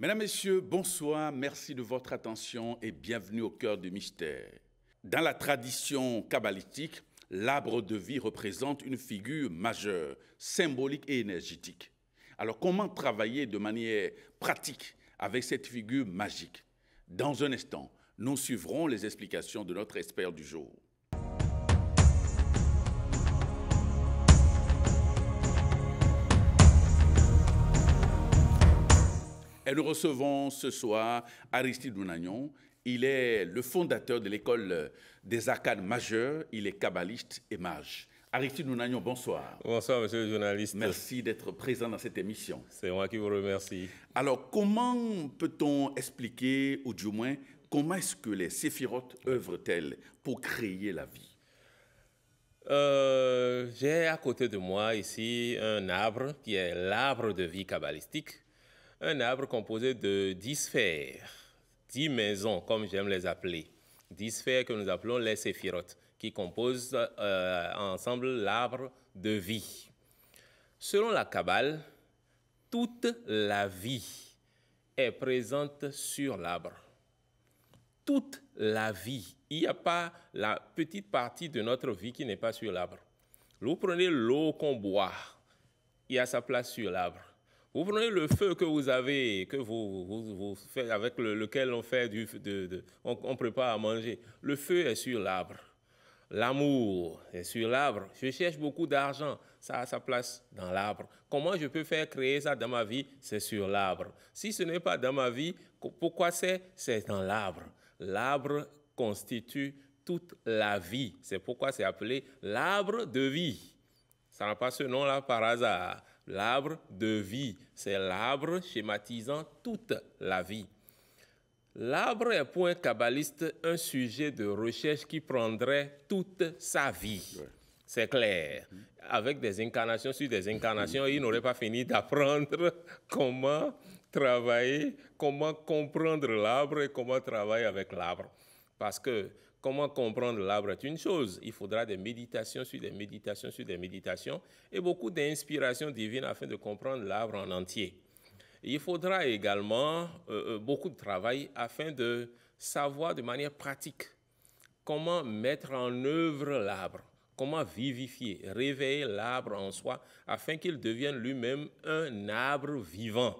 Mesdames, Messieurs, bonsoir, merci de votre attention et bienvenue au cœur du mystère. Dans la tradition kabbalistique, l'arbre de vie représente une figure majeure, symbolique et énergétique. Alors comment travailler de manière pratique avec cette figure magique? Dans un instant, nous suivrons les explications de notre expert du jour. Et nous recevons ce soir Aristide Nounagnon. Il est le fondateur de l'école des arcanes majeures. Il est kabbaliste et mage. Aristide Nounagnon, bonsoir. Bonsoir, monsieur le journaliste. Merci d'être présent dans cette émission. C'est moi qui vous remercie. Alors, comment peut-on expliquer, ou du moins, comment est-ce que les séphirotes œuvrent-elles pour créer la vie? J'ai à côté de moi ici un arbre qui est l'arbre de vie kabbalistique. Un arbre composé de 10 sphères, 10 maisons, comme j'aime les appeler. 10 sphères que nous appelons les séphirotes, qui composent ensemble l'arbre de vie. Selon la Kabbale, toute la vie est présente sur l'arbre. Toute la vie. Il n'y a pas la petite partie de notre vie qui n'est pas sur l'arbre. Vous prenez l'eau qu'on boit, il y a sa place sur l'arbre. Vous prenez le feu que vous avez, que vous faites, avec lequel on fait on prépare à manger. Le feu est sur l'arbre. L'amour est sur l'arbre. Je cherche beaucoup d'argent, ça a sa place dans l'arbre. Comment je peux faire créer ça dans ma vie? C'est sur l'arbre. Si ce n'est pas dans ma vie, pourquoi c'est dans l'arbre. L'arbre constitue toute la vie. C'est pourquoi c'est appelé l'arbre de vie. Ça n'a pas ce nom-là par hasard. L'arbre de vie, c'est l'arbre schématisant toute la vie. L'arbre est pour un kabbaliste un sujet de recherche qui prendrait toute sa vie. Ouais. C'est clair. Avec des incarnations sur des incarnations, il n'aurait pas fini d'apprendre comment travailler, comment comprendre l'arbre et comment travailler avec l'arbre. Parce que comment comprendre l'arbre est une chose. Il faudra des méditations sur des méditations sur des méditations et beaucoup d'inspiration divine afin de comprendre l'arbre en entier. Il faudra également beaucoup de travail afin de savoir de manière pratique comment mettre en œuvre l'arbre, comment vivifier, réveiller l'arbre en soi afin qu'il devienne lui-même un arbre vivant.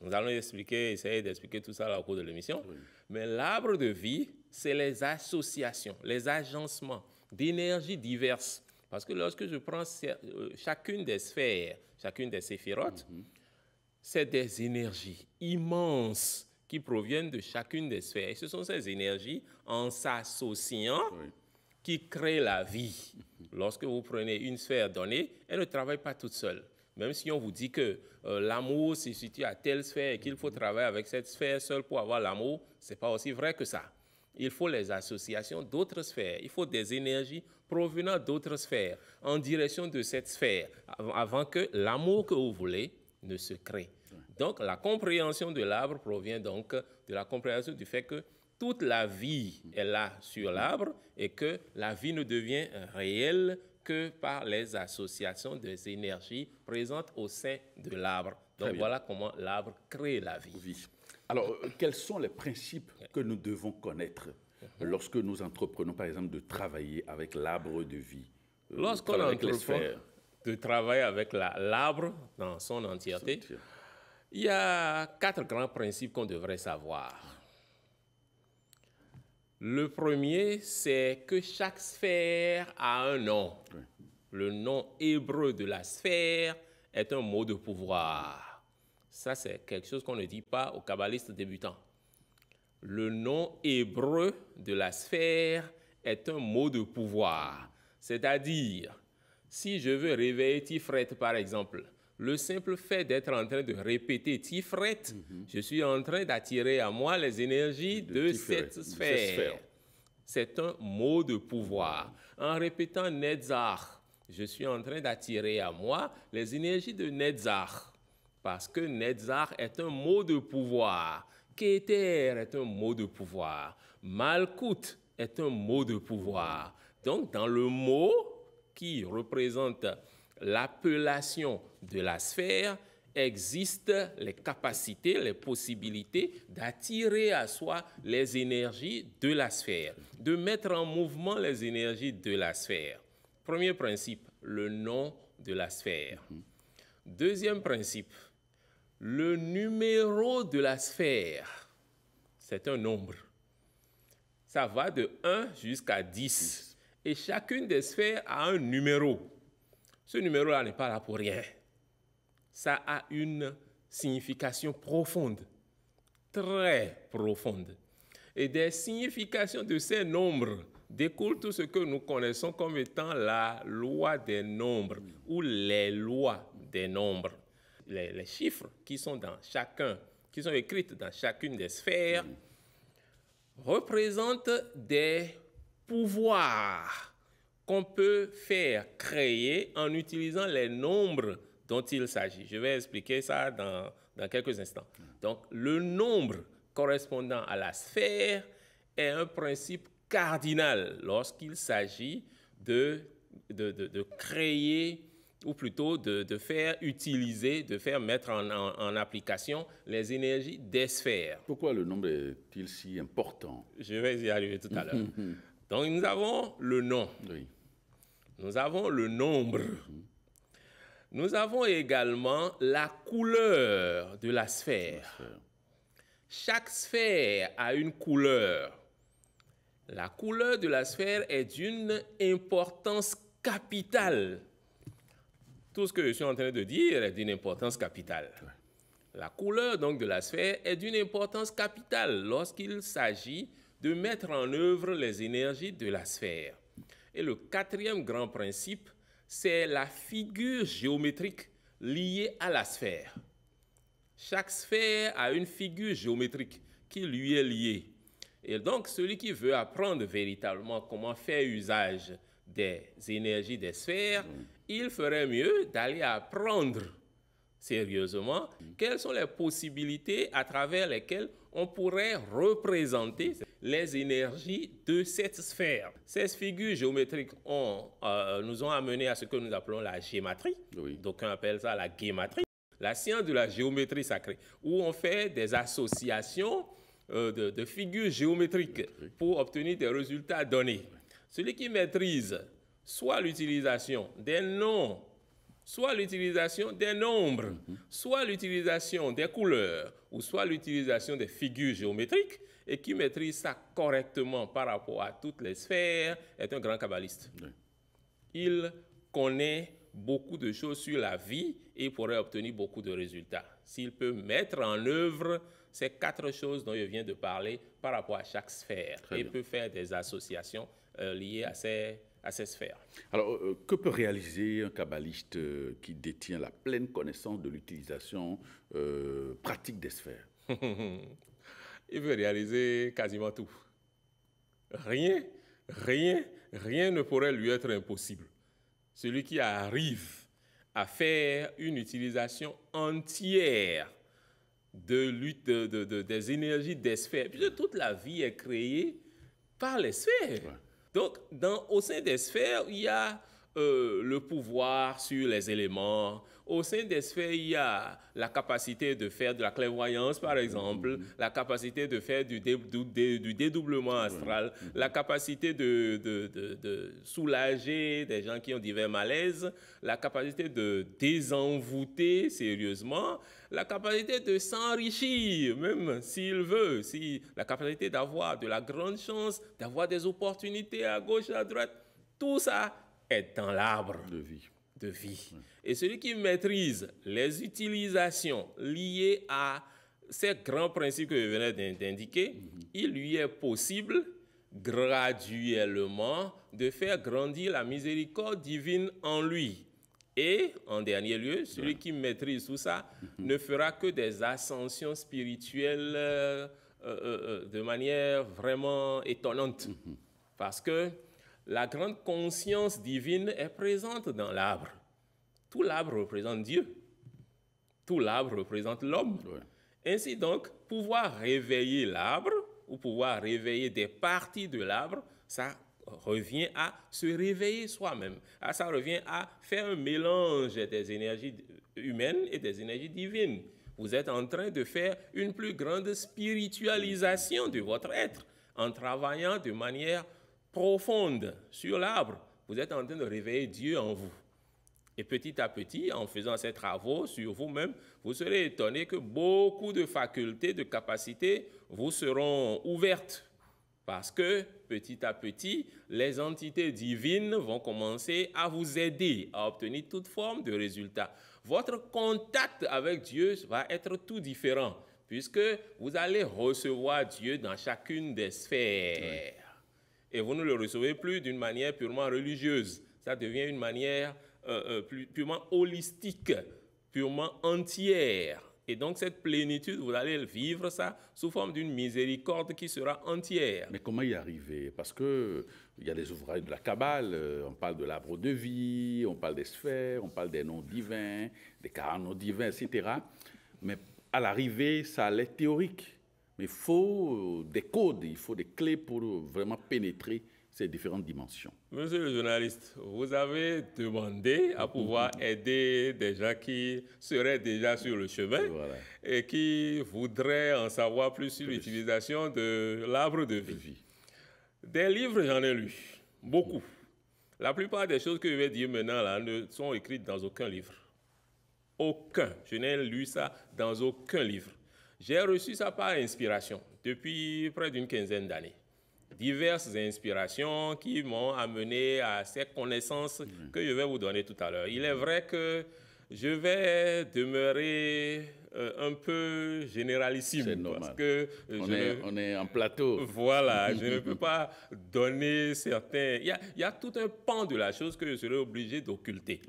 Nous allons essayer d'expliquer tout ça au cours de l'émission. Oui. Mais l'arbre de vie, c'est les associations, les agencements d'énergies diverses. Parce que lorsque je prends chacune des sphères, chacune des séphirotes, c'est des énergies immenses qui proviennent de chacune des sphères. Et ce sont ces énergies, en s'associant, qui créent la vie. Lorsque vous prenez une sphère donnée, elle ne travaille pas toute seule. Même si on vous dit que l'amour se situe à telle sphère et qu'il faut travailler avec cette sphère seule pour avoir l'amour, ce n'est pas aussi vrai que ça. Il faut les associations d'autres sphères. Il faut des énergies provenant d'autres sphères en direction de cette sphère avant que l'amour que vous voulez ne se crée. Donc, la compréhension de l'arbre provient donc de la compréhension du fait que toute la vie est là sur l'arbre et que la vie ne devient réelle que par les associations des énergies présentes au sein de l'arbre. Donc voilà comment l'arbre crée la vie. Oui. Alors, quels sont les principes que nous devons connaître lorsque nous entreprenons, par exemple, de travailler avec l'arbre de vie? Lorsqu'on entreprend de travailler avec l'arbre dans son entièreté, il y a 4 grands principes qu'on devrait savoir. Le premier, c'est que chaque sphère a un nom. Oui. Le nom hébreu de la sphère est un mot de pouvoir. Ça, c'est quelque chose qu'on ne dit pas aux kabbalistes débutants. Le nom hébreu de la sphère est un mot de pouvoir. C'est-à-dire, si je veux réveiller Tiferet, par exemple, le simple fait d'être en train de répéter Tiferet, je suis en train d'attirer à moi les énergies de cette sphère. C'est un mot de pouvoir. En répétant Netzach, je suis en train d'attirer à moi les énergies de Netzach. Parce que Netzach est un mot de pouvoir. Keter est un mot de pouvoir. Malkut est un mot de pouvoir. Donc, dans le mot qui représente l'appellation de la sphère, existent les capacités, les possibilités d'attirer à soi les énergies de la sphère, de mettre en mouvement les énergies de la sphère. Premier principe, le nom de la sphère. Deuxième principe, le numéro de la sphère. C'est un nombre. Ça va de 1 jusqu'à 10. Et chacune des sphères a un numéro. Ce numéro-là n'est pas là pour rien. Ça a une signification profonde, très profonde. Et des significations de ces nombres découle tout ce que nous connaissons comme étant la loi des nombres ou les lois des nombres. Les chiffres qui sont écrits dans chacune des sphères représentent des pouvoirs qu'on peut faire créer en utilisant les nombres dont il s'agit. Je vais expliquer ça dans quelques instants. Donc, le nombre correspondant à la sphère est un principe cardinal lorsqu'il s'agit de créer, ou plutôt de faire utiliser, de faire mettre en application les énergies des sphères. Pourquoi le nombre est-il si important? Je vais y arriver tout à l'heure. Donc, nous avons le nom. Oui. Nous avons le nombre. Nous avons également la couleur de la sphère. Chaque sphère a une couleur. La couleur de la sphère est d'une importance capitale. Tout ce que je suis en train de dire est d'une importance capitale. La couleur donc de la sphère est d'une importance capitale lorsqu'il s'agit de mettre en œuvre les énergies de la sphère. Et le quatrième grand principe, c'est la figure géométrique liée à la sphère. Chaque sphère a une figure géométrique qui lui est liée. Et donc, celui qui veut apprendre véritablement comment faire usage des énergies des sphères, il ferait mieux d'aller apprendre sérieusement quelles sont les possibilités à travers lesquelles on pourrait représenter les énergies de cette sphère. Ces figures géométriques nous ont amené à ce que nous appelons la gématrie. Oui. D'aucuns appellent ça la guématrie. La science de la géométrie sacrée, où on fait des associations de figures géométriques pour obtenir des résultats donnés. Celui qui maîtrise soit l'utilisation des noms, soit l'utilisation des nombres, soit l'utilisation des couleurs, ou soit l'utilisation des figures géométriques, et qui maîtrise ça correctement par rapport à toutes les sphères, est un grand kabbaliste. Oui. Il connaît beaucoup de choses sur la vie et pourrait obtenir beaucoup de résultats. S'il peut mettre en œuvre ces 4 choses dont je viens de parler par rapport à chaque sphère, et peut faire des associations liées à ces sphères. Alors, que peut réaliser un kabbaliste qui détient la pleine connaissance de l'utilisation pratique des sphères? Il veut réaliser quasiment tout. Rien ne pourrait lui être impossible. Celui qui arrive à faire une utilisation entière des énergies des sphères, puisque toute la vie est créée par les sphères. Ouais. Donc, au sein des sphères, il y a le pouvoir sur les éléments. Au sein des sphères, il y a la capacité de faire de la clairvoyance, par exemple, la capacité de faire du dédoublement astral, la capacité de soulager des gens qui ont divers malaises, la capacité de désenvoûter sérieusement, la capacité de s'enrichir, même s'il veut, la capacité d'avoir de la grande chance, d'avoir des opportunités à gauche, à droite. Tout ça est dans l'arbre de vie. Ouais. Et celui qui maîtrise les utilisations liées à ces grands principes que je venais d'indiquer, il lui est possible graduellement de faire grandir la miséricorde divine en lui. Et, en dernier lieu, celui qui maîtrise tout ça ne fera que des ascensions spirituelles de manière vraiment étonnante. Parce que la grande conscience divine est présente dans l'arbre. Tout l'arbre représente Dieu. Tout l'arbre représente l'homme. Ouais. Ainsi donc, pouvoir réveiller l'arbre ou pouvoir réveiller des parties de l'arbre, ça revient à se réveiller soi-même. Ça revient à faire un mélange des énergies humaines et des énergies divines. Vous êtes en train de faire une plus grande spiritualisation de votre être en travaillant de manière profonde sur l'arbre. Vous êtes en train de réveiller Dieu en vous. Et petit à petit, en faisant ces travaux sur vous-même, vous serez étonné que beaucoup de facultés, de capacités vous seront ouvertes. Parce que petit à petit, les entités divines vont commencer à vous aider à obtenir toute forme de résultat. Votre contact avec Dieu va être tout différent, puisque vous allez recevoir Dieu dans chacune des sphères. Oui. Et vous ne le recevez plus d'une manière purement religieuse. Ça devient une manière purement holistique, purement entière. Et donc, cette plénitude, vous allez vivre ça sous forme d'une miséricorde qui sera entière. Mais comment y arriver? Parce qu'il y a des ouvrages de la Kabbale, on parle de l'arbre de vie, on parle des sphères, on parle des noms divins, des 40 noms divins, etc. Mais à l'arrivée, ça a l'air théorique. Mais il faut des codes, il faut des clés pour vraiment pénétrer ces différentes dimensions. Monsieur le journaliste, vous avez demandé à pouvoir aider des gens qui seraient déjà sur le chemin et qui voudraient en savoir plus sur l'utilisation de l'arbre de vie. Des livres, j'en ai lu, beaucoup. La plupart des choses que je vais dire maintenant là, ne sont écrites dans aucun livre. Aucun. Je n'ai lu ça dans aucun livre. J'ai reçu ça par inspiration depuis près d'une quinzaine d'années. Diverses inspirations qui m'ont amené à ces connaissances que je vais vous donner tout à l'heure. Il est vrai que je vais demeurer un peu généralissime. C'est normal. Parce que on est en plateau. Voilà, je ne peux pas donner certains... Il y a tout un pan de la chose que je serai obligé d'occulter,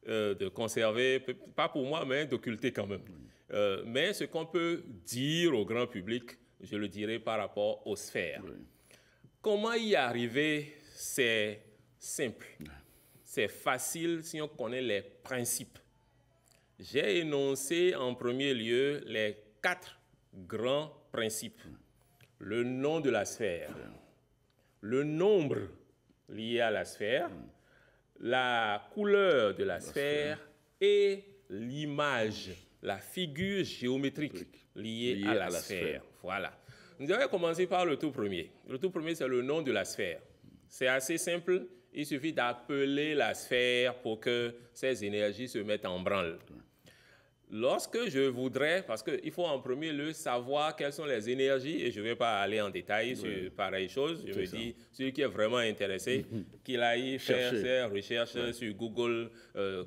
de conserver, pas pour moi, mais d'occulter quand même. Mais ce qu'on peut dire au grand public, je le dirai par rapport aux sphères. Comment y arriver, c'est simple. C'est facile si on connaît les principes. J'ai énoncé en premier lieu les 4 grands principes. Le nom de la sphère, le nombre lié à la sphère, la couleur de la sphère et l'image, la figure géométrique liée à la sphère. Voilà. Nous allons commencer par le tout premier. Le tout premier, c'est le nom de la sphère. C'est assez simple. Il suffit d'appeler la sphère pour que ces énergies se mettent en branle. Lorsque je voudrais, parce qu'il faut en premier lieu savoir quelles sont les énergies, et je ne vais pas aller en détail sur pareille chose, je me dis, celui qui est vraiment intéressé, qu'il aille faire ses recherches sur Google,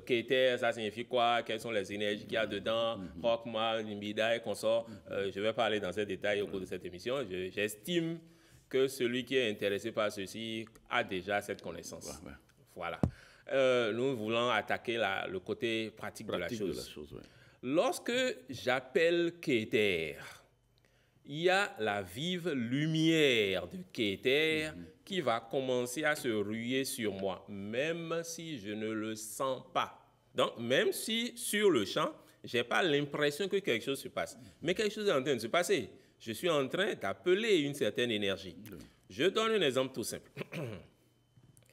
Keter, ça signifie quoi, quelles sont les énergies qu'il y a dedans, Rockma, Nimbida et consorts. Je ne vais pas aller dans ces détails au cours de cette émission. J'estime que celui qui est intéressé par ceci a déjà cette connaissance. Voilà. Nous voulons attaquer le côté pratique de la chose. Lorsque j'appelle Keter, il y a la vive lumière de Keter qui va commencer à se ruer sur moi, même si je ne le sens pas. Donc, même si sur le champ, je n'ai pas l'impression que quelque chose se passe, mais quelque chose est en train de se passer. Je suis en train d'appeler une certaine énergie. Je donne un exemple tout simple.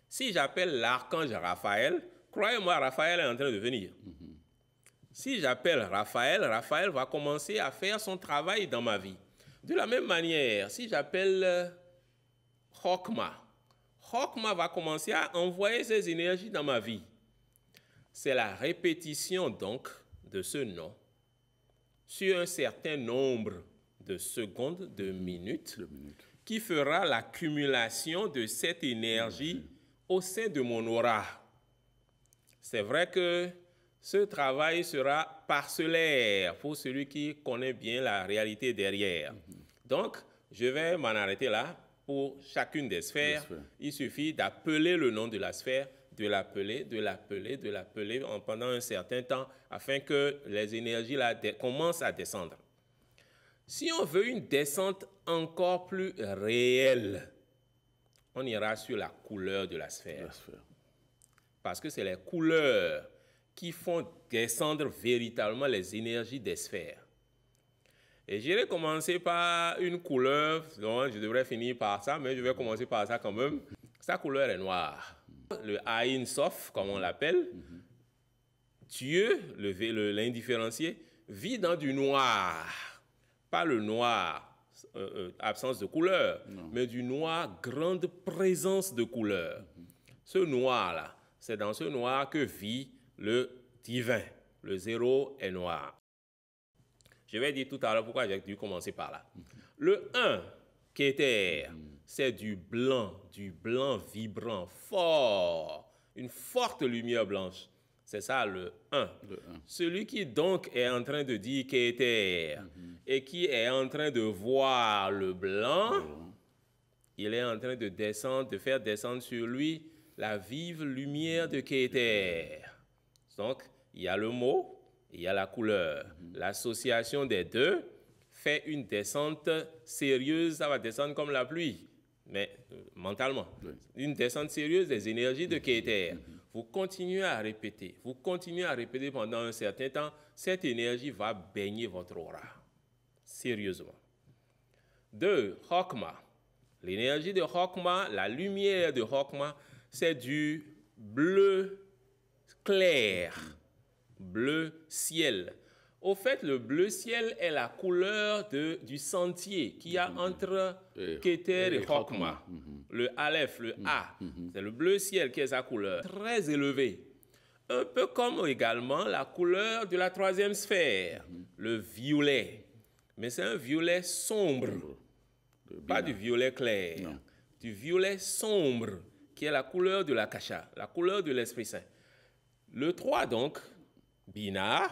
Si j'appelle l'archange Raphaël, croyez-moi, Raphaël est en train de venir. Si j'appelle Raphaël, Raphaël va commencer à faire son travail dans ma vie. De la même manière, si j'appelle Rockma, Rockma va commencer à envoyer ses énergies dans ma vie. C'est la répétition donc de ce nom sur un certain nombre de secondes, de minutes, qui fera l'accumulation de cette énergie au sein de mon aura. C'est vrai que ce travail sera parcellaire pour celui qui connaît bien la réalité derrière. Donc, je vais m'en arrêter là. Pour chacune des sphères, il suffit d'appeler le nom de la sphère, de l'appeler pendant un certain temps afin que les énergies là commencent à descendre. Si on veut une descente encore plus réelle, on ira sur la couleur de la sphère. Parce que c'est les couleurs qui font descendre véritablement les énergies des sphères. Et j'irai commencer par une couleur, donc je devrais finir par ça, mais je vais commencer par ça quand même. sa couleur est noire. Le Aïn Sof, comme on l'appelle, Dieu, l'indifférencié, vit dans du noir. Pas le noir, absence de couleur, mais du noir, grande présence de couleur. Ce noir-là, c'est dans ce noir que vit le divin. Le zéro est noir. Je vais dire tout à l'heure pourquoi j'ai dû commencer par là. Le 1, Kéter, c'est du blanc vibrant, fort, une forte lumière blanche. C'est ça le 1. Celui qui donc est en train de dire Kéter et qui est en train de voir le blanc, il est en train de descendre, de faire descendre sur lui la vive lumière de Kéter. Donc, il y a le mot, il y a la couleur. L'association des deux fait une descente sérieuse, ça va descendre comme la pluie, mais mentalement. Une descente sérieuse des énergies de Kéter. Vous continuez à répéter pendant un certain temps, cette énergie va baigner votre aura. Sérieusement. 2, Chokma. L'énergie de Chokma, la lumière de Chokma, c'est du bleu clair, bleu ciel. Au fait, le bleu ciel est la couleur du sentier qu'il y a entre Kéter et Chokma. Le Aleph, le A, c'est le bleu ciel qui est sa couleur, très élevée. Un peu comme également la couleur de la troisième sphère, le violet. Mais c'est un violet sombre, pas du violet clair, du violet sombre, qui est la couleur de la Kasha, la couleur de l'Esprit Saint. Le 3, donc, Binah,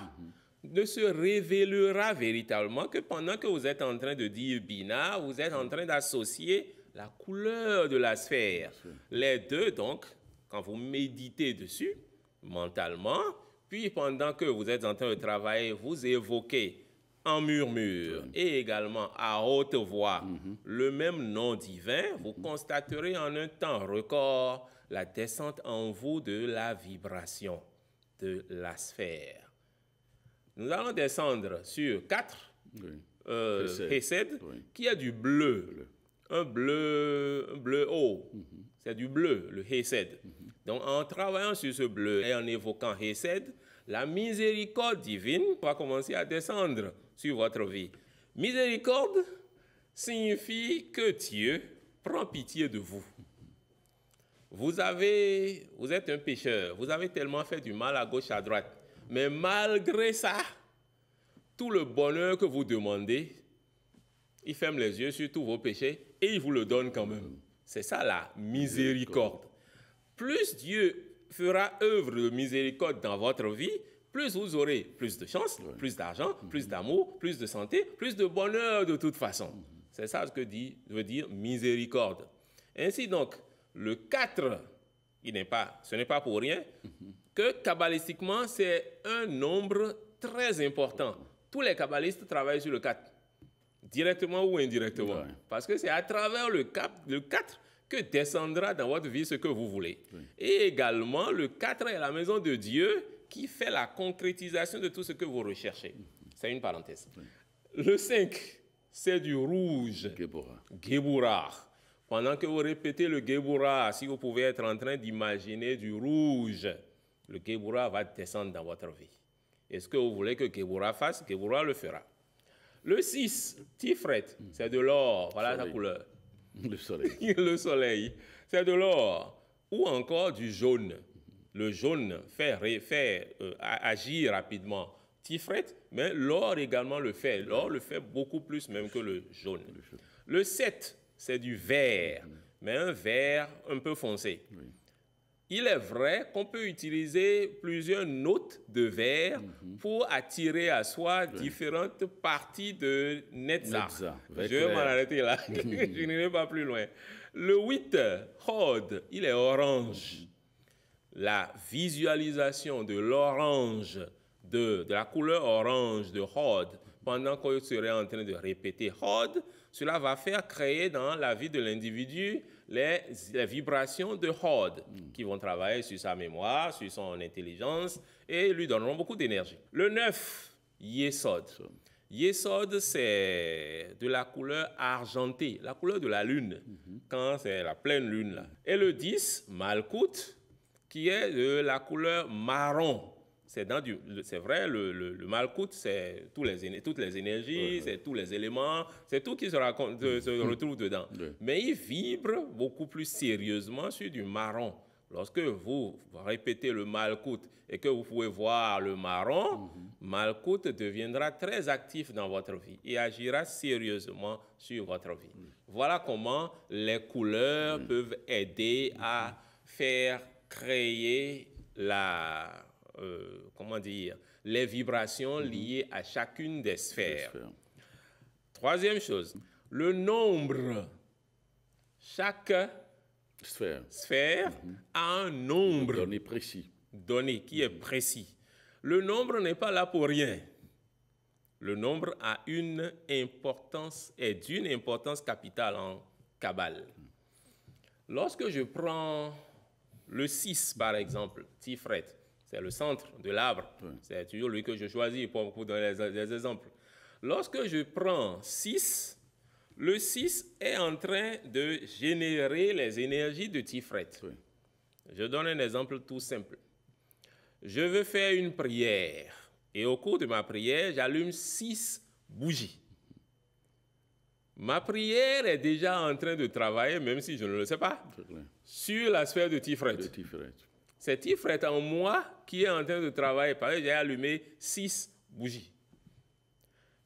ne se révélera véritablement que pendant que vous êtes en train de dire Binah, vous êtes en train d'associer la couleur de la sphère. Les deux, donc, quand vous méditez dessus, mentalement, puis pendant que vous êtes en train de travailler, vous évoquez en murmure et également à haute voix le même nom divin, vous constaterez en un temps record la descente en vous de la vibration de la sphère. Nous allons descendre sur 4, Hesed, qui a du bleu, un bleu haut, c'est du bleu, le Hesed. Donc en travaillant sur ce bleu et en évoquant Hesed, la miséricorde divine va commencer à descendre sur votre vie. Miséricorde signifie que Dieu prend pitié de vous. Vous êtes un pécheur, vous avez tellement fait du mal à gauche, à droite, mais malgré ça, tout le bonheur que vous demandez, il ferme les yeux sur tous vos péchés et il vous le donne quand même. C'est ça la miséricorde. Plus Dieu fera œuvre de miséricorde dans votre vie, plus vous aurez plus de chance, plus d'argent, plus d'amour, plus de santé, plus de bonheur de toute façon. C'est ça ce que veut dire miséricorde. Ainsi donc, le 4, ce n'est pas pour rien que kabbalistiquement, c'est un nombre très important. Tous les kabbalistes travaillent sur le 4, directement ou indirectement. Parce que c'est à travers le 4 que descendra dans votre vie ce que vous voulez. Et également, le 4 est la maison de Dieu qui fait la concrétisation de tout ce que vous recherchez. C'est une parenthèse. Le 5, c'est du rouge. Geburah. Pendant que vous répétez le Geburah, si vous pouvez être en train d'imaginer du rouge, le Geburah va descendre dans votre vie. Est-ce que vous voulez que Geburah fasse? Geburah le fera. Le 6, Tifret, c'est de l'or. Voilà sa couleur. Le soleil. Le soleil, c'est de l'or. Ou encore du jaune. Le jaune fait agir rapidement Tifret, mais l'or également le fait. L'or le fait beaucoup plus même que le jaune. Le 7, c'est du vert, mais un vert un peu foncé. Il est vrai qu'on peut utiliser plusieurs notes de vert pour attirer à soi différentes parties de Netza. Je vais m'en arrêter là, je n'irai pas plus loin. Le 8, Hod, il est orange. La visualisation de l'orange, de la couleur orange de Hod, pendant qu'on serait en train de répéter Hod, cela va faire créer dans la vie de l'individu les vibrations de Hod qui vont travailler sur sa mémoire, sur son intelligence et lui donneront beaucoup d'énergie. Le 9, Yesod. Yesod, c'est de la couleur argentée, la couleur de la lune, quand c'est la pleine lune. Là. Et le 10, Malkout, qui est de la couleur marron. C'est vrai, le Malkout, c'est toutes les énergies, c'est tous les éléments, c'est tout qui se retrouve dedans. Mais il vibre beaucoup plus sérieusement sur du marron. Lorsque vous répétez le Malkout et que vous pouvez voir le marron, Malkout deviendra très actif dans votre vie et agira sérieusement sur votre vie. Voilà comment les couleurs peuvent aider à faire créer les vibrations liées à chacune des sphères. Troisième chose, le nombre. Chaque sphère a un nombre donné qui est précis. Le nombre n'est pas là pour rien. Le nombre a une importance, est d'une importance capitale en Kabbale. Lorsque je prends le 6, par exemple, Tifret, c'est le centre de l'arbre. C'est toujours lui que je choisis pour donner des exemples. Lorsque je prends 6, le 6 est en train de générer les énergies de Tifret. Je donne un exemple tout simple. Je veux faire une prière et au cours de ma prière, j'allume 6 bougies. Ma prière est déjà en train de travailler, même si je ne le sais pas, sur la sphère de Tifret. C'est Tifret en moi qui est en train de travailler. Parce que j'ai allumé 6 bougies.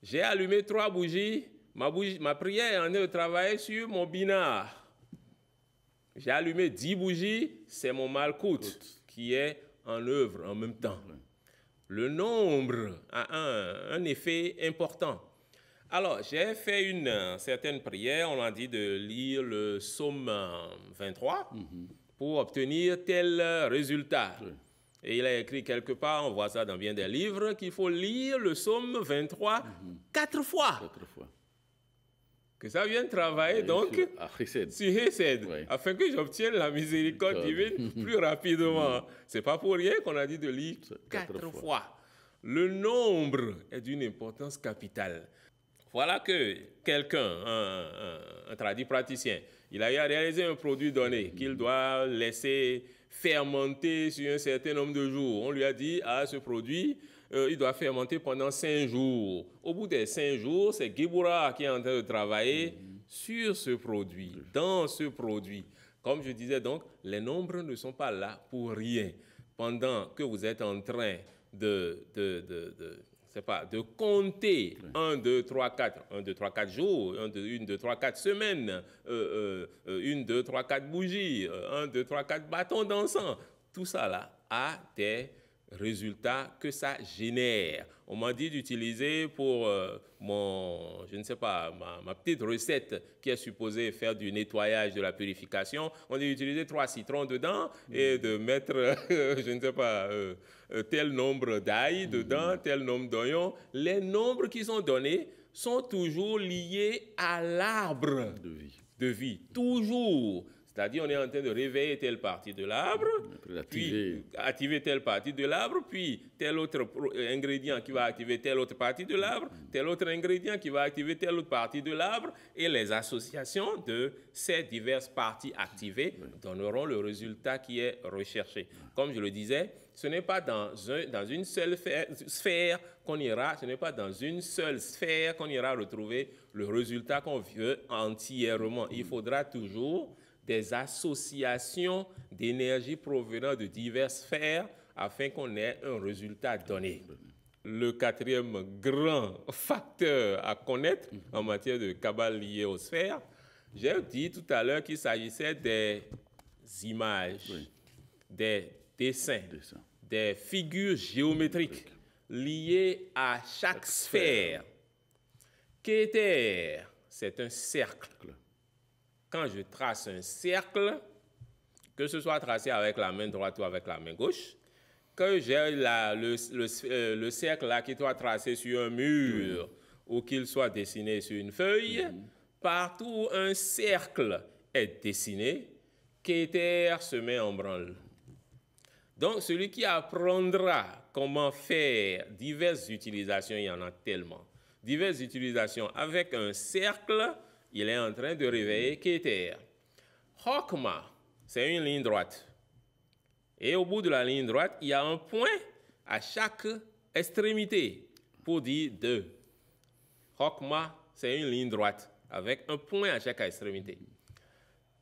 J'ai allumé 3 bougies. Ma prière est en train de travailler sur mon binar. J'ai allumé 10 bougies. C'est mon Malkout qui est en œuvre en même temps. Le nombre a un effet important. Alors, j'ai fait une certaine prière. On a dit de lire le psaume 23 pour obtenir tel résultat. Et il a écrit quelque part, on voit ça dans bien des livres, qu'il faut lire le psaume 23 4 fois. Que ça vienne travailler donc sur Hesed, afin que j'obtienne la miséricorde divine plus rapidement. C'est pas pour rien qu'on a dit de lire 4 fois. Le nombre est d'une importance capitale. Voilà que quelqu'un, un traduit praticien, il a réalisé un produit donné qu'il doit laisser fermenter sur un certain nombre de jours. On lui a dit, ce produit, il doit fermenter pendant 5 jours. Au bout des 5 jours, c'est Gebura qui est en train de travailler sur ce produit, dans ce produit. Comme je disais donc, les nombres ne sont pas là pour rien. Pendant que vous êtes en train de compter 1, 2, 3, 4, 1, 2, 3, 4 jours, 1, 2, 3, 4 semaines, 1, 2, 3, 4 bougies, 1, 2, 3, 4 bâtons d'encens. Tout ça là a des résultats que ça génère. On m'a dit d'utiliser pour ma petite recette qui est supposée faire du nettoyage de la purification. On dit d'utiliser 3 citrons dedans et de mettre, tel nombre d'ail dedans, tel nombre d'oignons. Les nombres qui sont donnés sont toujours liés à l'arbre de vie. Toujours. C'est-à-dire, on est en train de réveiller telle partie de l'arbre, puis activer telle partie de l'arbre, puis tel autre ingrédient qui va activer telle autre partie de l'arbre, tel autre ingrédient qui va activer telle autre partie de l'arbre, et les associations de ces diverses parties activées donneront le résultat qui est recherché. Comme je le disais, ce n'est pas dans une seule sphère qu'on ira, ce n'est pas dans une seule sphère qu'on ira retrouver le résultat qu'on veut entièrement. Il faudra toujours des associations d'énergie provenant de diverses sphères afin qu'on ait un résultat donné. Le 4e grand facteur à connaître en matière de Kabbale lié aux sphères, j'ai dit tout à l'heure qu'il s'agissait des images, des dessins, des figures géométriques liées à chaque sphère. Keter, c'est un cercle. Quand je trace un cercle, que ce soit tracé avec la main droite ou avec la main gauche, que j'ai le cercle là qui soit tracé sur un mur ou qu'il soit dessiné sur une feuille, partout où un cercle est dessiné, Keter se met en branle. Donc, celui qui apprendra comment faire diverses utilisations, il y en a tellement, diverses utilisations. Avec un cercle, il est en train de réveiller Keter. Chokma, c'est une ligne droite. Et au bout de la ligne droite, il y a un point à chaque extrémité pour dire 2. Chokma, c'est une ligne droite avec un point à chaque extrémité.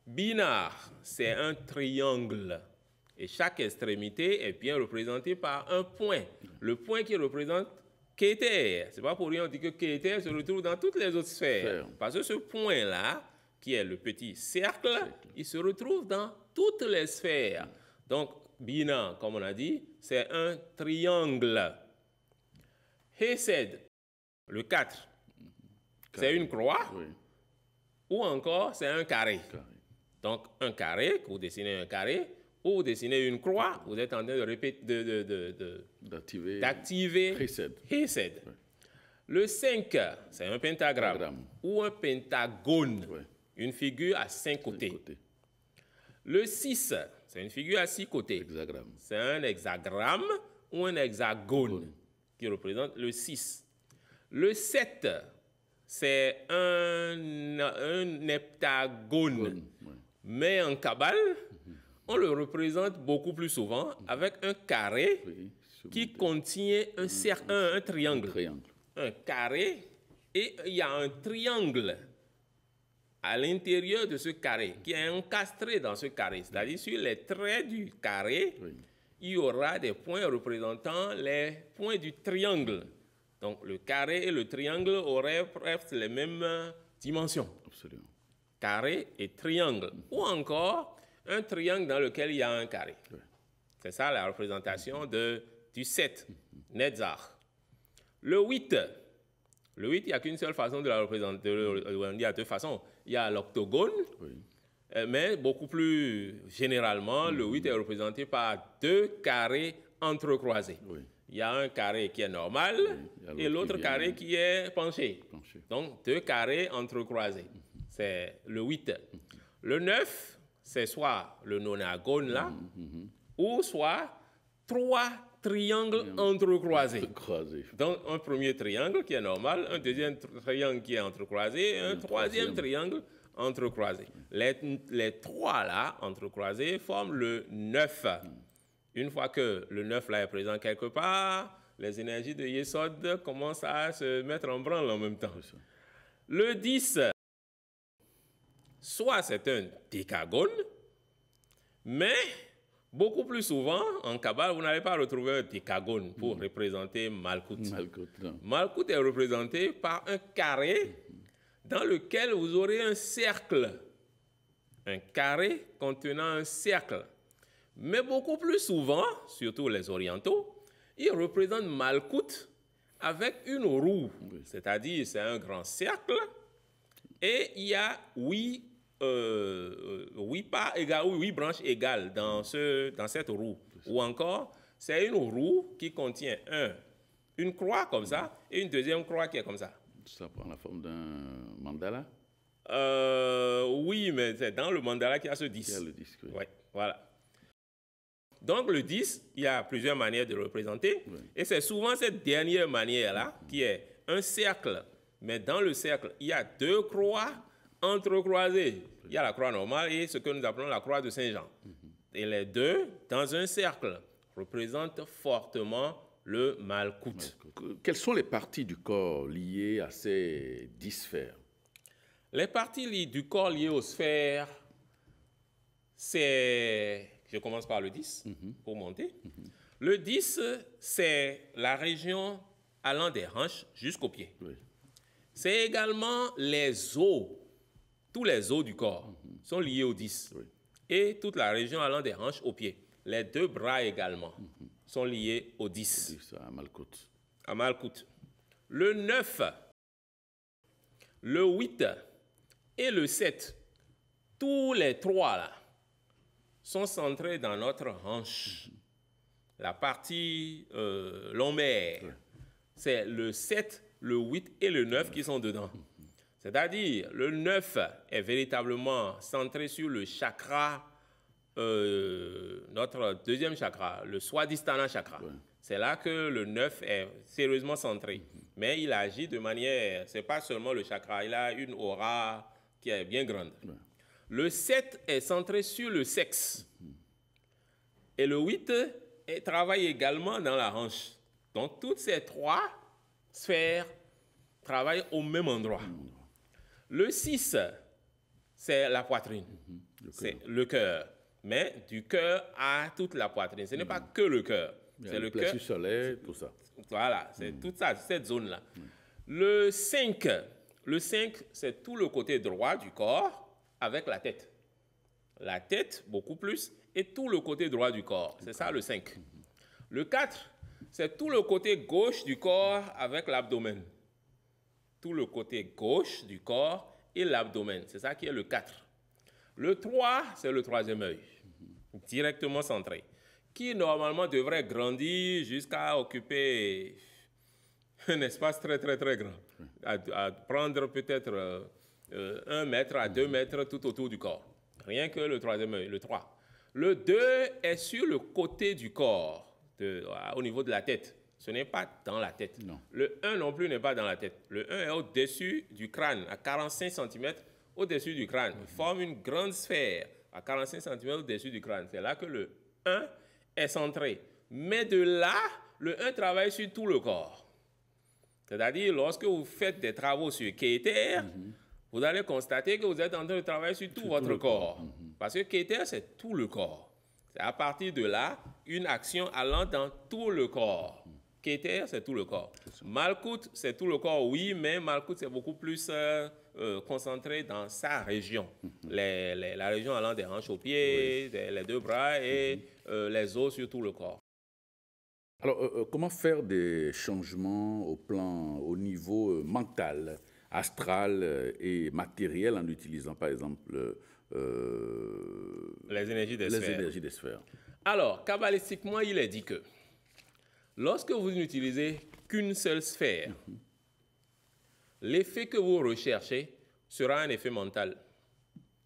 Binar, c'est un triangle. Et chaque extrémité est bien représentée par un point. Le point qui représente Keter. Ce n'est pas pour rien qu'on dit que Keter se retrouve dans toutes les autres sphères. Parce que ce point-là, qui est le petit cercle, il se retrouve dans toutes les sphères. Donc, Bina, comme on a dit, c'est un triangle. Hesed, le 4, c'est une croix, ou encore c'est un carré. Donc, un carré, vous dessinez un carré, ou vous dessinez une croix, vous êtes en train de répéter, d'activer Hesed. Le 5, c'est un pentagramme, ou un pentagone, une figure à 5 côtés. Le 6, c'est une figure à 6 côtés. C'est un hexagramme ou un hexagone qui représente le 6. Le 7, c'est un heptagone. Mais en Kabbale, on le représente beaucoup plus souvent avec un carré qui contient un triangle. Un carré, et il y a un triangle à l'intérieur de ce carré, qui est encastré dans ce carré. C'est-à-dire, sur les traits du carré, il y aura des points représentant les points du triangle. Donc, le carré et le triangle auraient presque les mêmes dimensions. Absolument. Carré et triangle. Ou encore, un triangle dans lequel il y a un carré. C'est ça la représentation du 7, Netzach. Le 8, il n'y a qu'une seule façon de la représenter. Il y a 2 façons. Il y a l'octogone, mais beaucoup plus généralement, le 8 est représenté par 2 carrés entrecroisés. Il y a un carré qui est normal et l'autre carré qui est penché. Donc, 2 carrés entrecroisés. C'est le 8. Le 9, c'est soit le nonagone là, ou soit 3 triangles entrecroisés. Donc, un premier triangle qui est normal, un deuxième triangle qui est entrecroisé, un troisième triangle entrecroisé. Les 3 là, entrecroisés, forment le 9. Une fois que le 9 là est présent quelque part, les énergies de Yesod commencent à se mettre en branle en même temps. Le 10, soit c'est un décagone, mais beaucoup plus souvent, en Kabbale, vous n'allez pas retrouver un décagone pour représenter Malkout. Malkout est représenté par un carré dans lequel vous aurez un cercle. Un carré contenant un cercle. Mais beaucoup plus souvent, surtout les orientaux, ils représentent Malkout avec une roue. C'est-à-dire, c'est un grand cercle et il y a 8 branches égales dans cette roue. Ou encore, c'est une roue qui contient une croix comme ça et une deuxième croix qui est comme ça. Ça prend la forme d'un mandala? Oui, mais c'est dans le mandala qu'il y a ce 10. Il y a le 10, oui. Ouais, voilà. Donc, le 10, il y a plusieurs manières de le représenter. Et c'est souvent cette dernière manière-là qui est un cercle. Mais dans le cercle, il y a 2 croix entrecroisées. Il y a la croix normale et ce que nous appelons la croix de Saint-Jean. Et les 2, dans un cercle, représentent fortement le Malkout. Quelles sont les parties du corps liées à ces 10 sphères? Les parties du corps liées aux sphères, c'est... Je commence par le 10 pour monter. Le 10, c'est la région allant des hanches jusqu'aux pieds. C'est également les os. Tous les os du corps sont liés au 10. Et toute la région allant des hanches aux pieds. Les 2 bras également sont liés au 10. À Malkout. À Malkout. Le 9, le 8 et le 7, tous les 3 là, sont centrés dans notre hanche. La partie lombaire, c'est le 7, le 8 et le 9 qui sont dedans. C'est-à-dire, le 9 est véritablement centré sur le chakra, notre deuxième chakra, le Swadhisthana chakra. C'est là que le 9 est sérieusement centré. Mais il agit de manière, c'est pas seulement le chakra, il a une aura qui est bien grande. Le 7 est centré sur le sexe. Et le 8 travaille également dans la hanche. Donc, toutes ces trois sphères travaillent au même endroit. Le 6, c'est la poitrine. C'est le cœur. Mais du cœur à toute la poitrine. Ce n'est pas que le cœur. C'est le cœur. Solaire, tout ça. Voilà, c'est toute ça, cette zone-là. Le 5, c'est tout le côté droit du corps avec la tête. La tête, beaucoup plus, et tout le côté droit du corps. C'est ça le 5. Le 4, c'est tout le côté gauche du corps avec l'abdomen. Tout le côté gauche du corps et l'abdomen. C'est ça qui est le 4. Le 3, c'est le troisième œil, directement centré, qui normalement devrait grandir jusqu'à occuper un espace très, très, très grand. À prendre peut-être 1 mètre à 2 mètres tout autour du corps. Rien que le troisième œil, le 3. Le 2 est sur le côté du corps, au niveau de la tête. Ce n'est pas dans la tête. Non. Le 1 non plus n'est pas dans la tête. Le 1 est au-dessus du crâne, à 45 cm au-dessus du crâne. Il forme une grande sphère à 45 cm au-dessus du crâne. C'est là que le 1 est centré. Mais de là, le 1 travaille sur tout le corps. C'est-à-dire, lorsque vous faites des travaux sur Keter, vous allez constater que vous êtes en train de travailler sur tout votre corps. Parce que Keter, c'est tout le corps. C'est à partir de là, une action allant dans tout le corps. Keter, c'est tout le corps. Malkout, c'est tout le corps, oui, mais Malkout, c'est beaucoup plus concentré dans sa région. La région allant des hanches aux pieds, les 2 bras et les os sur tout le corps. Alors, comment faire des changements au niveau mental, astral et matériel en utilisant, par exemple, les énergies des les énergies des sphères? Alors, kabbalistiquement, il est dit que lorsque vous n'utilisez qu'une seule sphère, l'effet que vous recherchez sera un effet mental.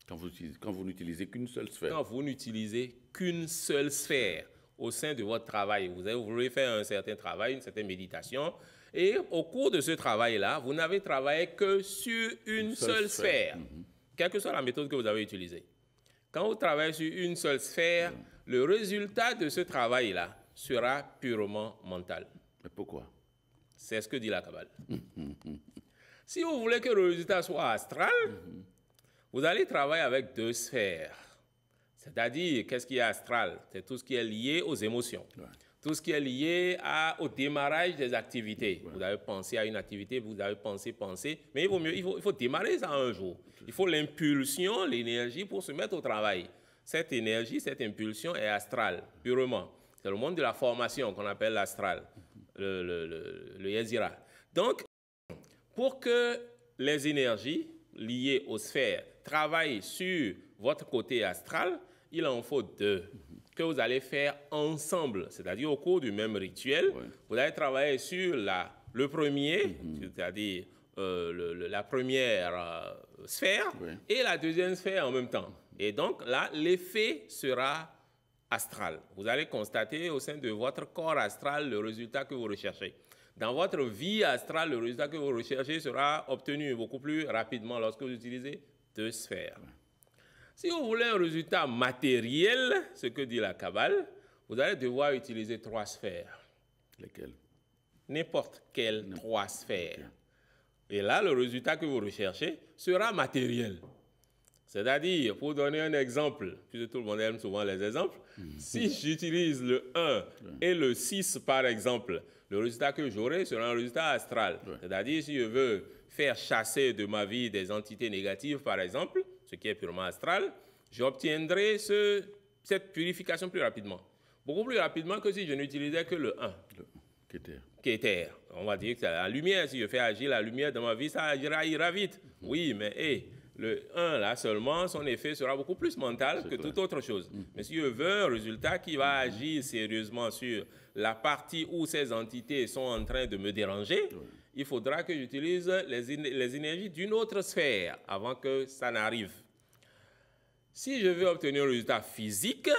Quand vous n'utilisez qu'une seule sphère. Quand vous n'utilisez qu'une seule sphère au sein de votre travail, vous voulez faire un certain travail, une certaine méditation, et au cours de ce travail-là, vous n'avez travaillé que sur une seule sphère, quelle que soit la méthode que vous avez utilisée. Quand vous travaillez sur une seule sphère, le résultat de ce travail-là sera purement mental. Mais pourquoi? C'est ce que dit la Kabbale. Si vous voulez que le résultat soit astral, vous allez travailler avec 2 sphères. C'est-à-dire, qu'est-ce qui est astral? C'est tout ce qui est lié aux émotions. Tout ce qui est lié au démarrage des activités. Vous avez pensé à une activité, vous avez pensé, mais il faut démarrer ça un jour. Il faut l'impulsion, l'énergie pour se mettre au travail. Cette énergie, cette impulsion est astrale, purement. C'est le monde de la formation qu'on appelle l'astral, le Yezira. Donc, pour que les énergies liées aux sphères travaillent sur votre côté astral, il en faut 2 que vous allez faire ensemble, c'est-à-dire au cours du même rituel. Vous allez travailler sur le premier, c'est-à-dire la première sphère, et la deuxième sphère en même temps. Et donc là, l'effet sera astral. Vous allez constater au sein de votre corps astral le résultat que vous recherchez. Dans votre vie astrale, le résultat que vous recherchez sera obtenu beaucoup plus rapidement lorsque vous utilisez 2 sphères. Si vous voulez un résultat matériel, ce que dit la Kabbale, vous allez devoir utiliser 3 sphères. Lesquelles? N'importe quelles 3 sphères. Et là, le résultat que vous recherchez sera matériel. C'est-à-dire, pour donner un exemple, puisque tout le monde aime souvent les exemples, si j'utilise le 1 et le 6 par exemple, le résultat que j'aurai sera un résultat astral. C'est-à-dire, si je veux faire chasser de ma vie des entités négatives par exemple, ce qui est purement astral, j'obtiendrai cette purification plus rapidement. Beaucoup plus rapidement que si je n'utilisais que le 1. Keter. On va dire que c'est la lumière. Si je fais agir la lumière dans ma vie, ça ira vite. Oui, mais le 1, là seulement, son effet sera beaucoup plus mental que toute autre chose. Mais si je veux un résultat qui va agir sérieusement sur la partie où ces entités sont en train de me déranger, il faudra que j'utilise les énergies d'une autre sphère avant que ça n'arrive. Si je veux obtenir un résultat physique,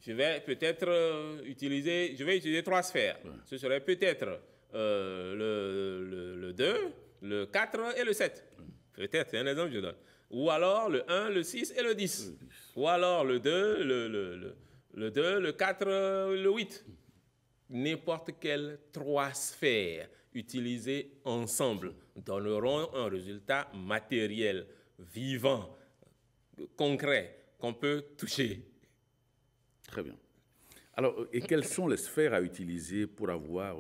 je vais peut-être utiliser 3 sphères. Ouais. Ce serait peut-être le 2, le 4 et le 7. Ouais. Peut-être, c'est un exemple que je donne. Ou alors le 1, le 6 et le 10. Ou alors le 2, le 2, le 4, le 8. N'importe quelles 3 sphères utilisées ensemble donneront un résultat matériel, vivant, concret, qu'on peut toucher. Très bien. Alors, et quelles sont les sphères à utiliser pour avoir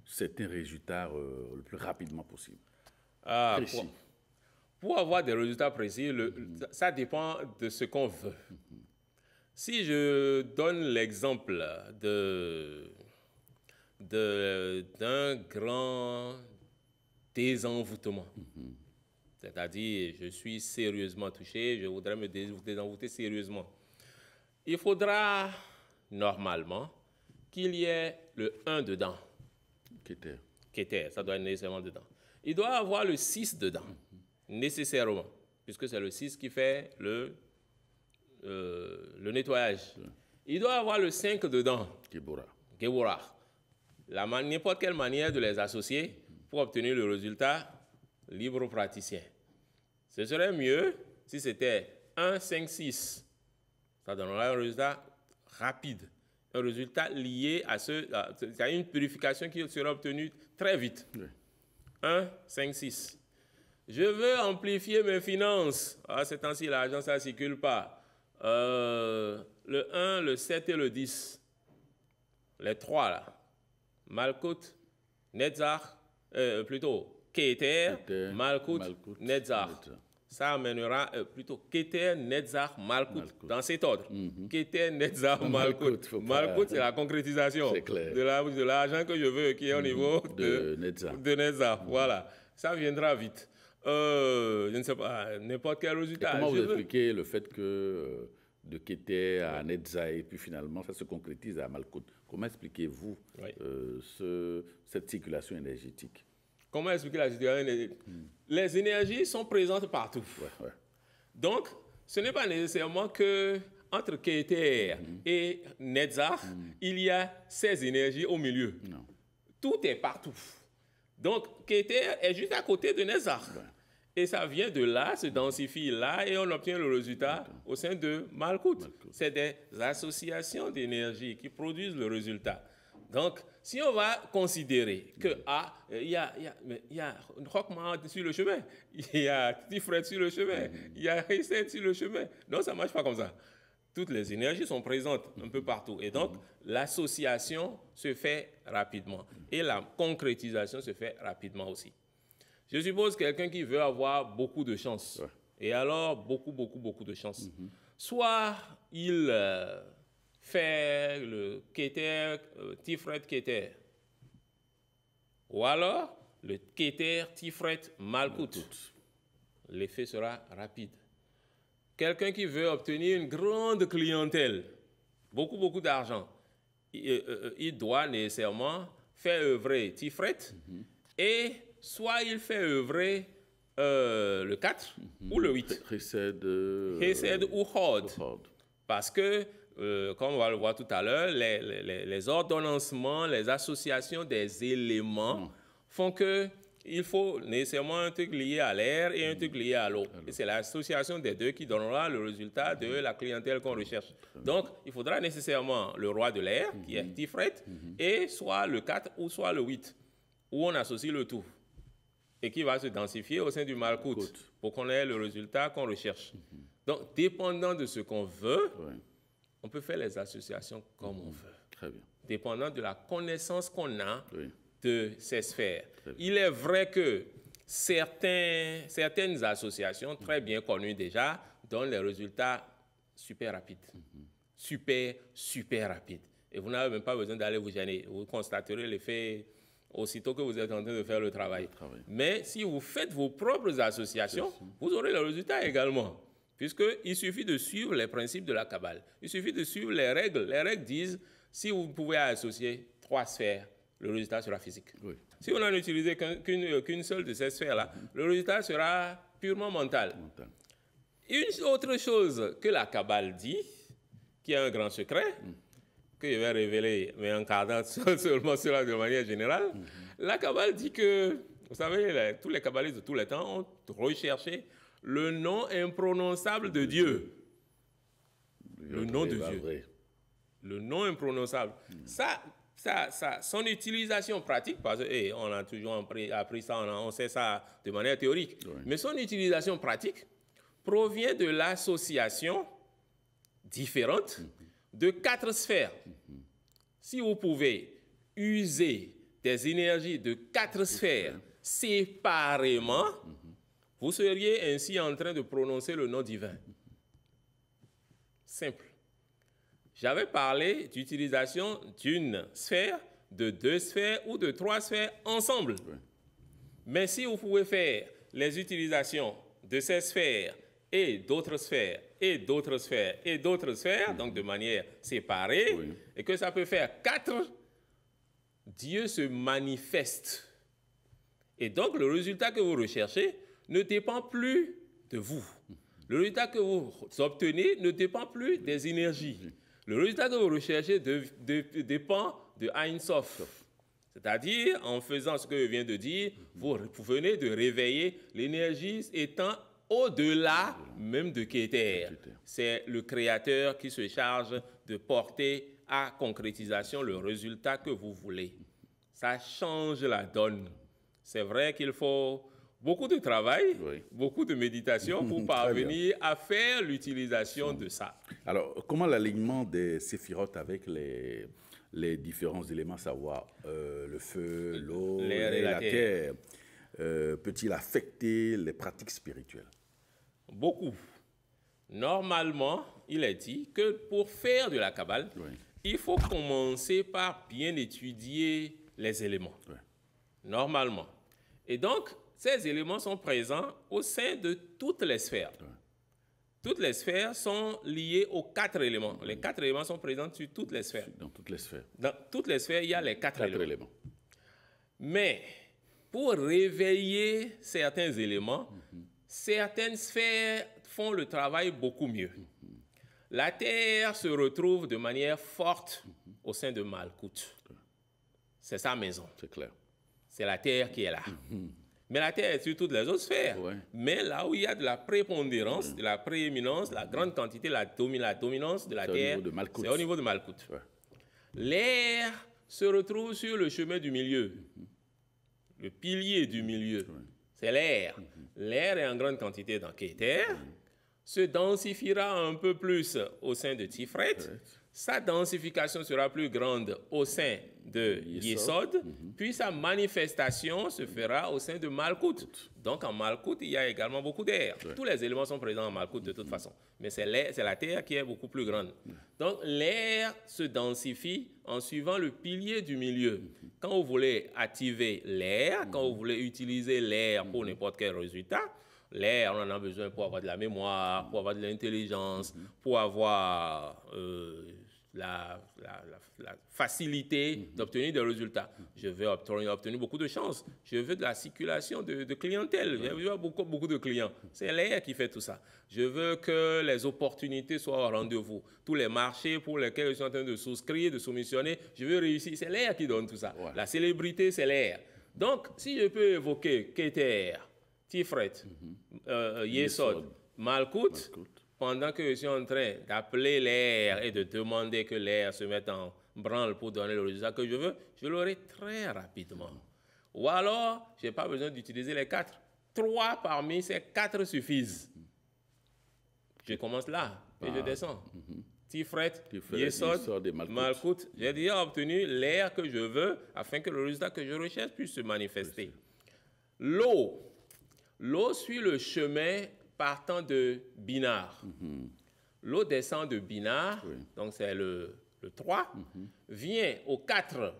certains résultats le plus rapidement possible? Pour avoir des résultats précis, ça dépend de ce qu'on veut. Si je donne l'exemple d'un grand désenvoûtement, c'est-à-dire je suis sérieusement touché, je voudrais me désenvoûter sérieusement, il faudra normalement qu'il y ait le 1 dedans. Kéter, ça doit être nécessairement dedans. Il doit avoir le 6 dedans, nécessairement, puisque c'est le 6 qui fait le nettoyage. Il doit avoir le 5 dedans. Gebora. N'importe quelle manière de les associer pour obtenir le résultat, libre au praticien. Ce serait mieux si c'était 1, 5, 6. Ça donnerait un résultat rapide. Un résultat lié à une purification qui sera obtenue très vite. Oui. 1, 5, 6. Je veux amplifier mes finances. Ces temps-ci, l'argent, ça ne circule pas. Le 1, le 7 et le 10. Les 3 là. Malkout, Netzach, plutôt Kéter, Malkout, Netzach. Ça amènera plutôt Kéter, Netzach, Malkout, dans cet ordre. Kéter, Netzach, Malkout. Malkout, c'est la concrétisation de l'argent que je veux qui est au niveau de Netzach. Voilà, ça viendra vite. Je ne sais pas, n'importe quel résultat. Et comment vous expliquez le fait que de Kéter à Netzach et puis finalement ça se concrétise à Malkout? Comment expliquez-vous cette circulation énergétique? Comment expliquer la circulation énergétique? Les énergies sont présentes partout. Donc, ce n'est pas nécessairement qu'entre Kéter et Netzach, il y a ces énergies au milieu. Non. Tout est partout. Donc, Kéter est juste à côté de Netzach. Et ça vient de là, se densifie là, et on obtient le résultat au sein de Malkout. C'est des associations d'énergie qui produisent le résultat. Donc, si on va considérer que il y a Rockman sur le chemin, il y a Tifred sur le chemin, il y a Hesed sur le chemin. Non, ça ne marche pas comme ça. Toutes les énergies sont présentes un peu partout. Et donc, l'association se fait rapidement. Et la concrétisation se fait rapidement aussi. Je suppose quelqu'un qui veut avoir beaucoup de chance. Et alors, beaucoup de chance. Soit il fait le Kéter, Tifred Kéter. Ou alors, le Kéter, Tifred, Malkout. L'effet sera rapide. Quelqu'un qui veut obtenir une grande clientèle, beaucoup d'argent, il doit nécessairement faire œuvrer Tifred et soit il fait œuvrer le 4 ou le 8. Hesed ou Hod. Parce que, comme on va le voir tout à l'heure, les ordonnancements, les associations des éléments font qu'il faut nécessairement un truc lié à l'air et un truc lié à l'eau. Et c'est l'association des deux qui donnera le résultat de la clientèle qu'on recherche. Donc, il faudra nécessairement le roi de l'air, qui est Tifred, et soit le 4 ou soit le 8, où on associe le tout. Et qui va se densifier au sein du Malkout pour qu'on ait le résultat qu'on recherche. Donc, dépendant de ce qu'on veut, on peut faire les associations comme on veut. Très bien. Dépendant de la connaissance qu'on a de ces sphères. Il est vrai que certaines associations, très bien connues déjà, donnent les résultats super rapides. Super rapides. Et vous n'avez même pas besoin d'aller vous gêner. Vous constaterez l'effet aussitôt que vous êtes en train de faire le travail. Mais si vous faites vos propres associations, vous aurez le résultat également. Puisqu'il suffit de suivre les principes de la Kabbale. Il suffit de suivre les règles. Les règles disent, si vous pouvez associer 3 sphères, le résultat sera physique. Si on n'en utilise qu'une seule de ces sphères-là, le résultat sera purement mental. Une autre chose que la Kabbale dit, qui est un grand secret, que je vais révéler, mais en gardant seulement cela de manière générale. La Kabbale dit que, vous savez, tous les kabbalistes de tous les temps ont recherché le nom imprononçable de Dieu. Le nom de Dieu. Vrai. Le nom imprononçable. Son utilisation pratique, parce qu'on a toujours appris ça, on sait ça de manière théorique, mais son utilisation pratique provient de l'association différente de 4 sphères. Si vous pouvez user des énergies de 4 sphères séparément, vous seriez ainsi en train de prononcer le nom divin. Simple. J'avais parlé d'utilisation d'une sphère, de 2 sphères ou de 3 sphères ensemble. Mais si vous pouvez faire les utilisations de ces sphères et d'autres sphères, et d'autres sphères, et d'autres sphères, donc de manière séparée, et que ça peut faire 4, Dieu se manifeste. Et donc, le résultat que vous recherchez ne dépend plus de vous. Le résultat que vous obtenez ne dépend plus des énergies. Le résultat que vous recherchez dépend de Ein Sof. C'est-à-dire, en faisant ce que je viens de dire, vous venez de réveiller l'énergie étant au-delà même de Keter. C'est le Créateur qui se charge de porter à concrétisation le résultat que vous voulez. Ça change la donne. C'est vrai qu'il faut beaucoup de travail, beaucoup de méditation pour parvenir à faire l'utilisation de ça. Alors, comment l'alignement des séphirotes avec les différents éléments, à savoir le feu, l'eau, et la terre, peut-il affecter les pratiques spirituelles? Beaucoup. Normalement, il est dit que pour faire de la Kabbale, il faut commencer par bien étudier les éléments. Normalement. Et donc, ces éléments sont présents au sein de toutes les sphères. Toutes les sphères sont liées aux 4 éléments. Les 4 éléments sont présents sur toutes les sphères. Dans toutes les sphères. Dans toutes les sphères, il y a les 4 éléments. Mais pour réveiller certains éléments, certaines sphères font le travail beaucoup mieux. La terre se retrouve de manière forte au sein de Malkout. C'est sa maison. C'est clair. C'est la terre qui est là. Mais la terre est sur toutes les autres sphères. Mais là où il y a de la prépondérance, de la prééminence, la grande quantité, la dominance de la terre, c'est au niveau de Malkout. L'air se retrouve sur le chemin du milieu. Le pilier du milieu, c'est l'air. L'air est en grande quantité dans Keter, se densifiera un peu plus au sein de Tifret. Sa densification sera plus grande au sein de Yesod, puis sa manifestation se fera au sein de Malkout. Donc en Malkout, il y a également beaucoup d'air. Tous les éléments sont présents en Malkout de toute façon, mais c'est la terre qui est beaucoup plus grande. Donc l'air se densifie en suivant le pilier du milieu. Quand vous voulez activer l'air, quand vous voulez utiliser l'air pour n'importe quel résultat, l'air, on en a besoin pour avoir de la mémoire, pour avoir de l'intelligence, pour avoir la facilité d'obtenir des résultats. Je veux obtenir beaucoup de chances. Je veux de la circulation de clientèle. Je veux beaucoup de clients. C'est l'air qui fait tout ça. Je veux que les opportunités soient au rendez-vous. Tous les marchés pour lesquels je suis en train de souscrire, de soumissionner, je veux réussir. C'est l'air qui donne tout ça. La célébrité, c'est l'air. Donc, si je peux évoquer Keter, Tifret, Yesod, Malkout, pendant que je suis en train d'appeler l'air et de demander que l'air se mette en branle pour donner le résultat que je veux, je l'aurai très rapidement. Ou alors, je n'ai pas besoin d'utiliser les 4. 3 parmi ces 4 suffisent. Je commence là et je descends. Tifret, Yesod, Malkout. J'ai déjà obtenu l'air que je veux afin que le résultat que je recherche puisse se manifester. L'eau. L'eau suit le chemin partant de Binar. L'eau descend de Binar, donc c'est le 3, vient au 4,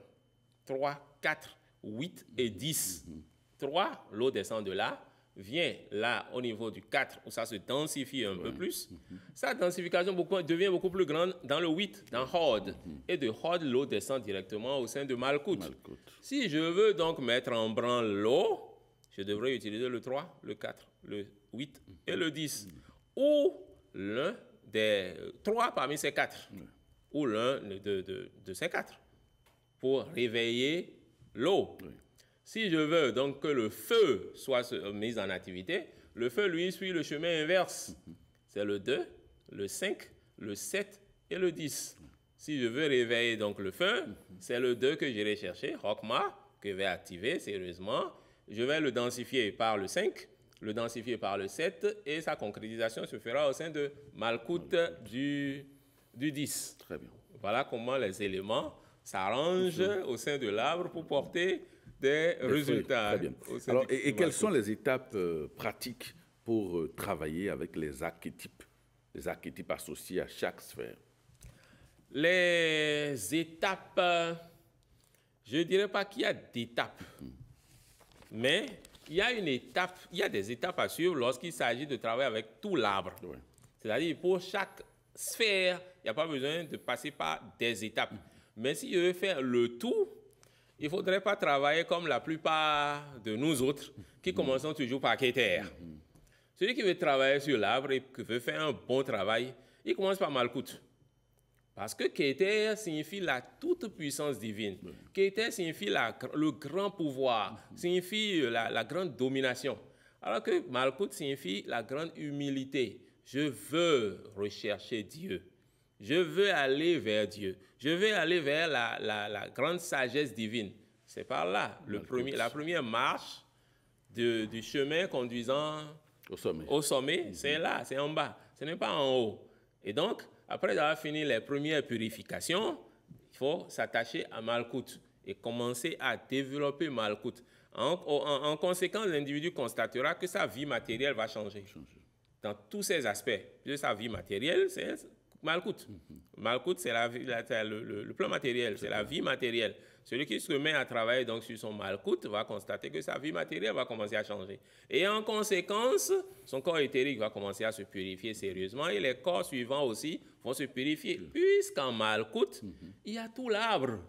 3, 4, 8 et 10. 3, l'eau descend de là, vient là au niveau du 4, où ça se densifie un peu plus. Sa densification devient beaucoup plus grande dans le 8, dans Hod. Et de Hod, l'eau descend directement au sein de Malkout. Si je veux donc mettre en branle l'eau, je devrais utiliser le 3, le 4, le 8 et le 10. Ou l'un 3 parmi ces 4, ou l'un de ces 4, pour réveiller l'eau. Si je veux donc que le feu soit mis en activité, le feu, lui, suit le chemin inverse. C'est le 2, le 5, le 7 et le 10. Si je veux réveiller donc le feu, c'est le 2 que j'irai chercher, Rockma, que je vais activer sérieusement. Je vais le densifier par le 5, le densifier par le 7, et sa concrétisation se fera au sein de Malkout du 10. Très bien. Voilà comment les éléments s'arrangent au sein de l'arbre pour porter des résultats. Très bien. Alors, et quelles sont les étapes pratiques pour travailler avec les archétypes associés à chaque sphère? Les étapes, je ne dirais pas qu'il y a d'étapes, mais il y a des étapes à suivre lorsqu'il s'agit de travailler avec tout l'arbre. Oui. C'est-à-dire, pour chaque sphère, il n'y a pas besoin de passer par des étapes. Mais si je veux faire le tout, il ne faudrait pas travailler comme la plupart de nous autres, qui commençons toujours par Keter. Celui qui veut travailler sur l'arbre et qui veut faire un bon travail, il commence par Malkout. Parce que Keter signifie la toute-puissance divine. Keter signifie le grand pouvoir, signifie la grande domination. Alors que Malkout signifie la grande humilité. Je veux rechercher Dieu. Je veux aller vers Dieu. Je veux aller vers la grande sagesse divine. C'est par là, la première marche du chemin conduisant au sommet, c'est là, c'est en bas. Ce n'est pas en haut. Et donc, après avoir fini les premières purifications, il faut s'attacher à Malkout et commencer à développer Malkout. En conséquence, l'individu constatera que sa vie matérielle va changer. Dans tous ses aspects. Sa vie matérielle, c'est Malkout. Malkout, c'est le plan matériel, c'est la vie matérielle. Celui qui se met à travailler donc sur son Malkout va constater que sa vie matérielle va commencer à changer. Et en conséquence, son corps éthérique va commencer à se purifier sérieusement et les corps suivants aussi vont se purifier. Puisqu'en Malkout, il y a tout l'arbre.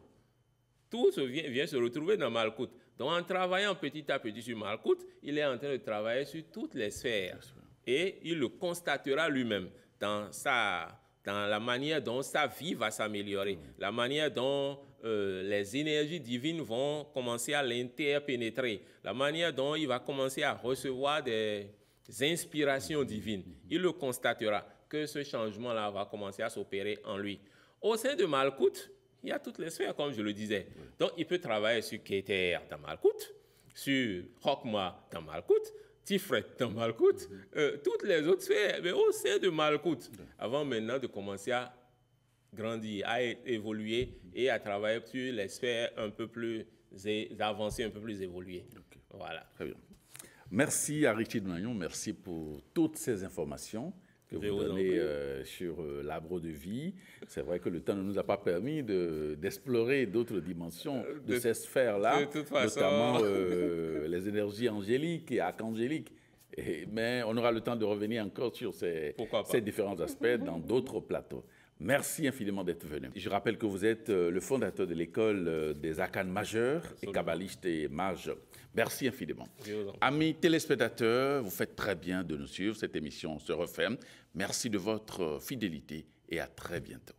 Tout vient se retrouver dans Malkout. Donc en travaillant petit à petit sur Malkout, il est en train de travailler sur toutes les sphères. Et il le constatera lui-même dans la manière dont sa vie va s'améliorer, la manière dont les énergies divines vont commencer à l'interpénétrer, la manière dont il va commencer à recevoir des inspirations divines. Il le constatera que ce changement-là va commencer à s'opérer en lui. Au sein de Malkout, il y a toutes les sphères, comme je le disais. Donc, il peut travailler sur Keter dans Malkout, sur Rockma dans Malkout, Tifret dans Malkout, toutes les autres sphères, mais au sein de Malkout, avant maintenant de commencer à grandir, à évoluer et à travailler sur les sphères un peu plus avancées, un peu plus évoluées. Okay. Voilà. Très bien. Merci Aristide Magnon, merci pour toutes ces informations que vous donnez sur l'arbre de vie. C'est vrai que le temps ne nous a pas permis d'explorer d'autres dimensions de ces sphères-là, notamment les énergies angéliques et archangéliques. Mais on aura le temps de revenir encore sur ces différents aspects dans d'autres plateaux. Merci infiniment d'être venu. Je rappelle que vous êtes le fondateur de l'école des arcanes majeurs et kabbalistes et mages. Merci infiniment. Amis téléspectateurs, vous faites très bien de nous suivre. Cette émission se referme. Merci de votre fidélité et à très bientôt.